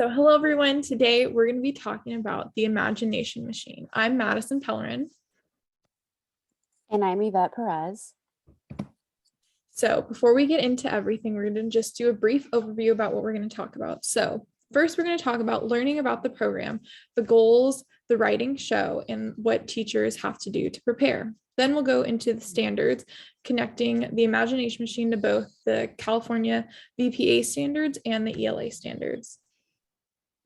So hello everyone. Today we're going to be talking about the imagination machine. I'm Madison Pellerin. And I'm Yvette Perez. So before we get into everything, we're going to just do a brief overview about what we're going to talk about. So first, we're going to talk about learning about the program, the goals, the writing show, and what teachers have to do to prepare. Then we'll go into the standards, connecting the imagination machine to both the California VPA standards and the ELA standards.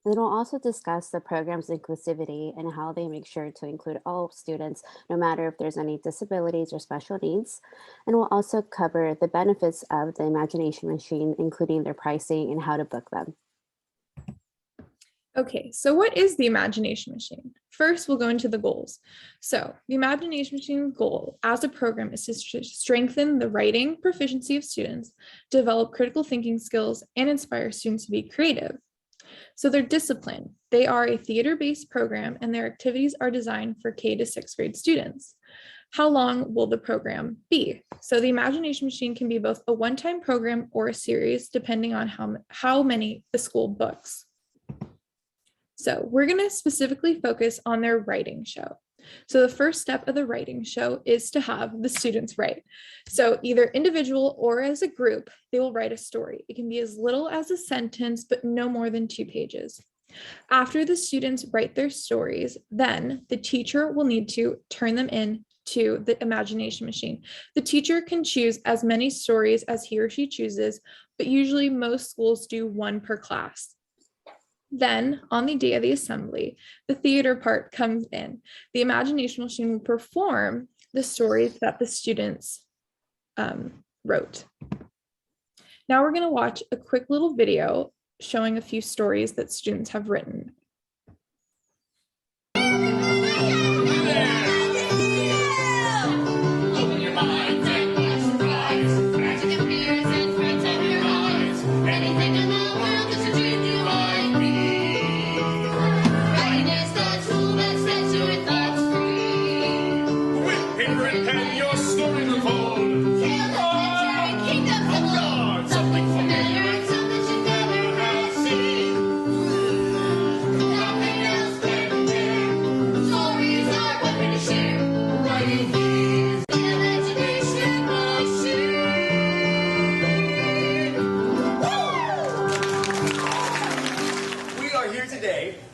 Then we'll also discuss the program's inclusivity and how they make sure to include all students, no matter if there's any disabilities or special needs. And we'll also cover the benefits of the imagination machine, including their pricing and how to book them. Okay, so what is the imagination machine? First, we'll go into the goals. So the imagination machine goal as a program is to strengthen the writing proficiency of students, develop critical thinking skills, and inspire students to be creative. So their discipline, they are a theater-based program and their activities are designed for K to 6th grade students. How long will the program be? So the imagination machine can be both a one-time program or a series, depending on how many the school books. So we're going to specifically focus on their writing show. So the first step of the writing show is to have the students write. So either individual or as a group, they will write a story. It can be as little as a sentence, but no more than 2 pages. After the students write their stories, then the teacher will need to turn them in to the imagination machine. The teacher can choose as many stories as he or she chooses, but usually most schools do 1 per class. Then, on the day of the assembly, the theater part comes in. The imagination machine will perform the stories that the students wrote. Now we're going to watch a quick little video showing a few stories that students have written.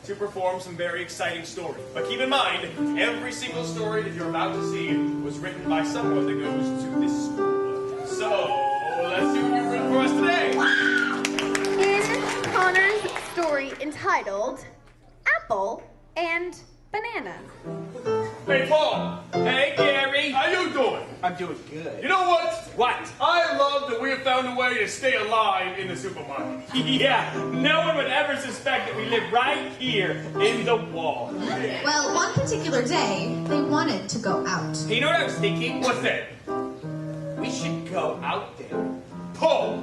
To perform some very exciting stories. But keep in mind, every single story that you're about to see was written by someone that goes to this school. So, let's see what you've written for us today. In Connor's story entitled Apple and Banana. Hey, Paul. Hey, Gary. How you doing? I'm doing good. You know what? What? I love that we have found a way to stay alive in the supermarket. Yeah, no one would ever suspect that we live right here in the wall. Well, one particular day, they wanted to go out. Hey, you know what I was thinking? What's that? We should go out there. Paul,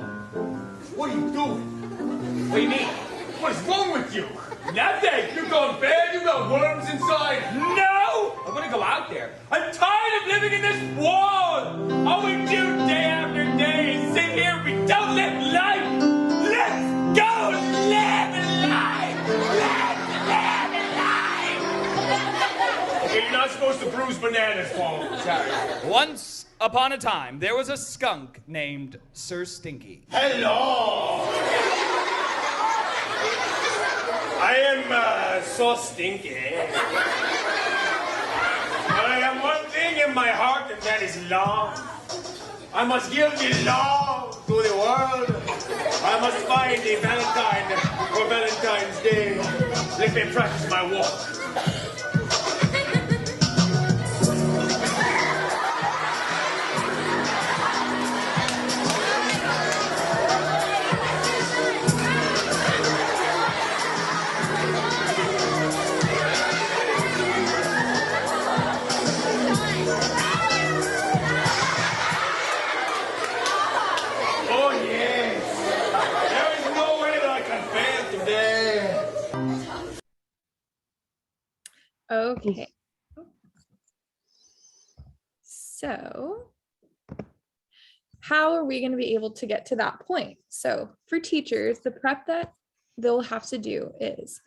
what are you doing? What do you mean? What is wrong with you? Nothing. You've gone bad? You got worms inside? No! I want to go out there. I'm tired of living in this wall. All we do day after day is sit here and we don't live life. Let's go live life. Let's live life. Okay, you're not supposed to bruise bananas, Paul. Sorry. Once upon a time, there was a skunk named Sir Stinky. Hello. I am so stinky. I have one thing in my heart, and that is love. I must give the love to the world. I must find a Valentine for Valentine's Day. Let me practice my walk. Okay. So how are we going to be able to get to that point? So for teachers, the prep that they'll have to do is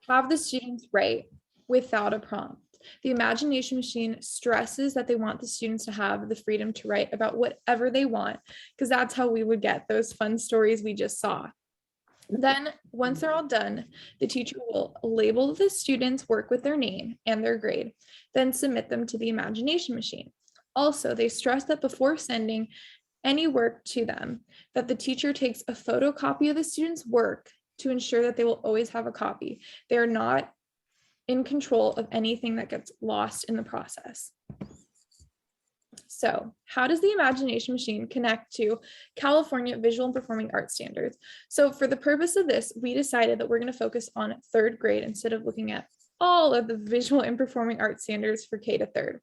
have the students write without a prompt. The imagination machine stresses that they want the students to have the freedom to write about whatever they want, because that's how we would get those fun stories we just saw. Then once they're all done, the teacher will label the students' work with their name and their grade, then submit them to the imagination machine. Also, they stress that before sending any work to them, that the teacher takes a photocopy of the student's work to ensure that they will always have a copy. They're not in control of anything that gets lost in the process. So how does the imagination machine connect to California Visual and Performing Arts Standards? So for the purpose of this, we decided that we're going to focus on third grade instead of looking at all of the visual and performing arts standards for K to third.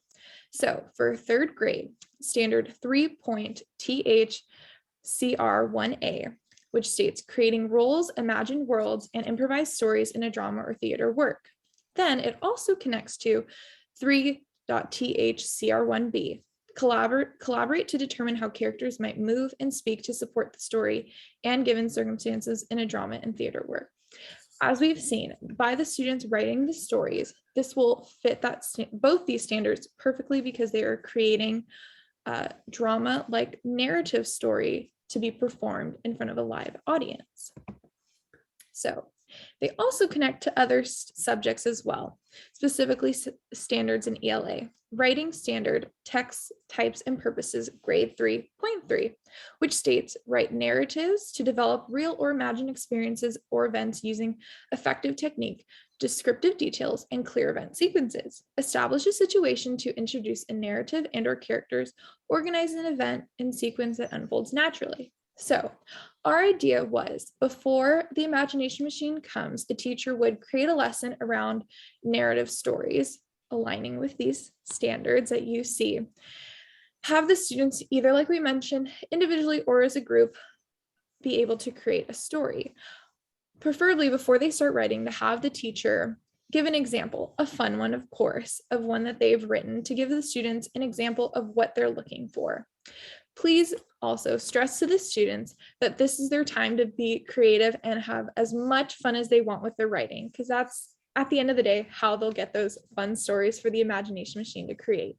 So for third grade, standard 3.THCR1A, which states creating roles, imagined worlds, and improvised stories in a drama or theater work. Then it also connects to 3.THCR1B, collaborate to determine how characters might move and speak to support the story and given circumstances in a drama and theater work. As we've seen, by the students writing the stories, this will fit both these standards perfectly because they are creating a drama-like narrative story to be performed in front of a live audience. So they also connect to other subjects as well, specifically standards in ELA. Writing standard text types and purposes grade 3.3, which states write narratives to develop real or imagined experiences or events using effective technique, descriptive details, and clear event sequences. Establish a situation to introduce a narrative and or characters, organize an event in sequence that unfolds naturally. So our idea was before the imagination machine comes, the teacher would create a lesson around narrative stories, aligning with these standards that you see. Have the students, either like we mentioned, individually or as a group, be able to create a story. Preferably before they start writing, to have the teacher give an example, a fun one, of course, of one that they've written to give the students an example of what they're looking for. Please also stress to the students that this is their time to be creative and have as much fun as they want with their writing, because that's at the end of the day how they'll get those fun stories for the imagination machine to create.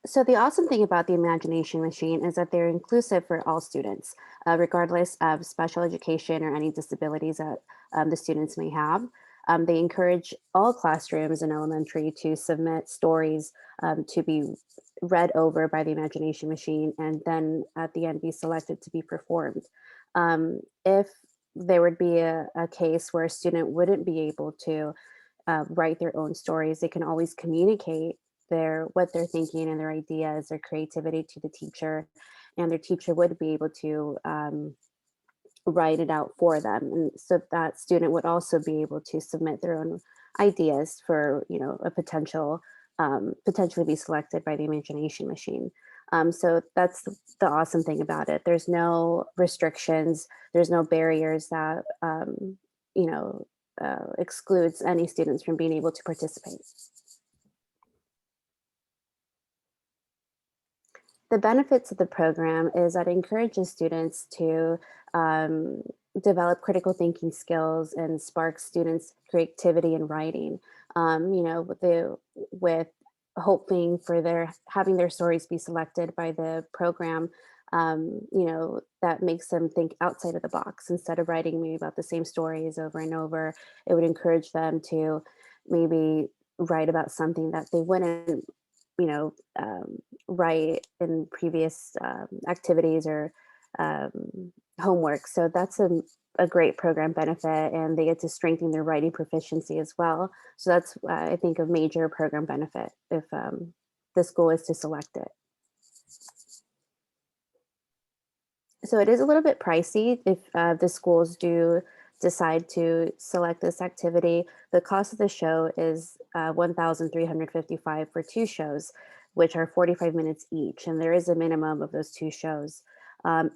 So the awesome thing about the imagination machine is that they're inclusive for all students, regardless of special education or any disabilities that the students may have. They encourage all classrooms in elementary to submit stories to be read over by the imagination machine and then at the end be selected to be performed. If there would be a case where a student wouldn't be able to write their own stories, they can always communicate what they're thinking and their ideas, their creativity to the teacher, and their teacher would be able to write it out for them. And so that student would also be able to submit their own ideas for, a potentially be selected by the imagination machine. So that's the awesome thing about it. There's no restrictions, there's no barriers that, excludes any students from being able to participate. The benefits of the program is that it encourages students to develop critical thinking skills and spark students' creativity in writing. With hoping for having their stories be selected by the program, that makes them think outside of the box instead of writing maybe about the same stories over and over. It would encourage them to maybe write about something that they wouldn't write in previous activities or homework. So that's a great program benefit, and they get to strengthen their writing proficiency as well. So that's, I think, a major program benefit if the school is to select it. So it is a little bit pricey if the schools do decide to select this activity. The cost of the show is $1,355 for 2 shows, which are 45 minutes each, and there is a minimum of those 2 shows.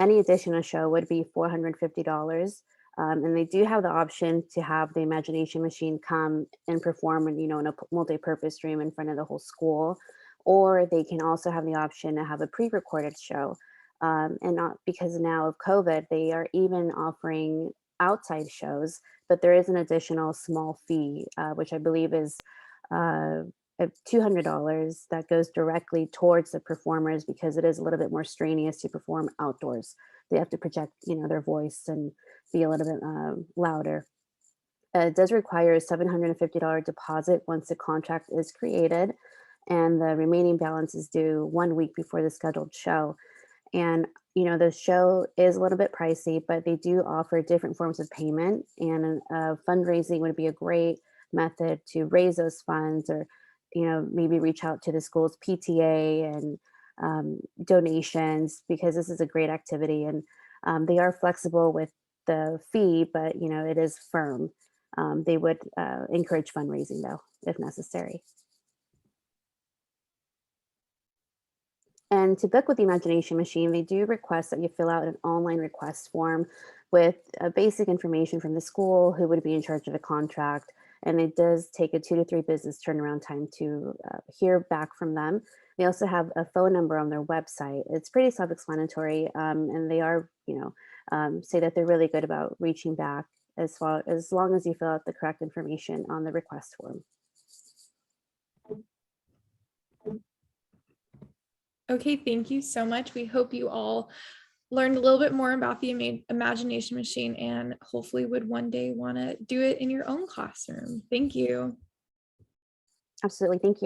Any additional show would be $450, and they do have the option to have the imagination machine come and perform in a multi-purpose room in front of the whole school, or they can also have the option to have a pre-recorded show And not because now of COVID, they are even offering outside shows, but there is an additional small fee, which I believe is $200 that goes directly towards the performers because it is a little bit more strenuous to perform outdoors. They have to project, their voice and be a little bit louder. It does require a $750 deposit once the contract is created, and the remaining balance is due 1 week before the scheduled show. And the show is a little bit pricey, but they do offer different forms of payment, and fundraising would be a great method to raise those funds, or maybe reach out to the school's PTA and donations, because this is a great activity, and they are flexible with the fee, but it is firm. They would encourage fundraising though, if necessary. And to book with the Imagination Machine, they do request that you fill out an online request form with basic information from the school, who would be in charge of the contract. And it does take a 2 to 3 business turnaround time to hear back from them. They also have a phone number on their website. It's pretty self-explanatory, and they are, say that they're really good about reaching back as long as you fill out the correct information on the request form. Okay, thank you so much. We hope you all learned a little bit more about the Imagination Machine and hopefully would one day want to do it in your own classroom. Thank you. Absolutely. Thank you.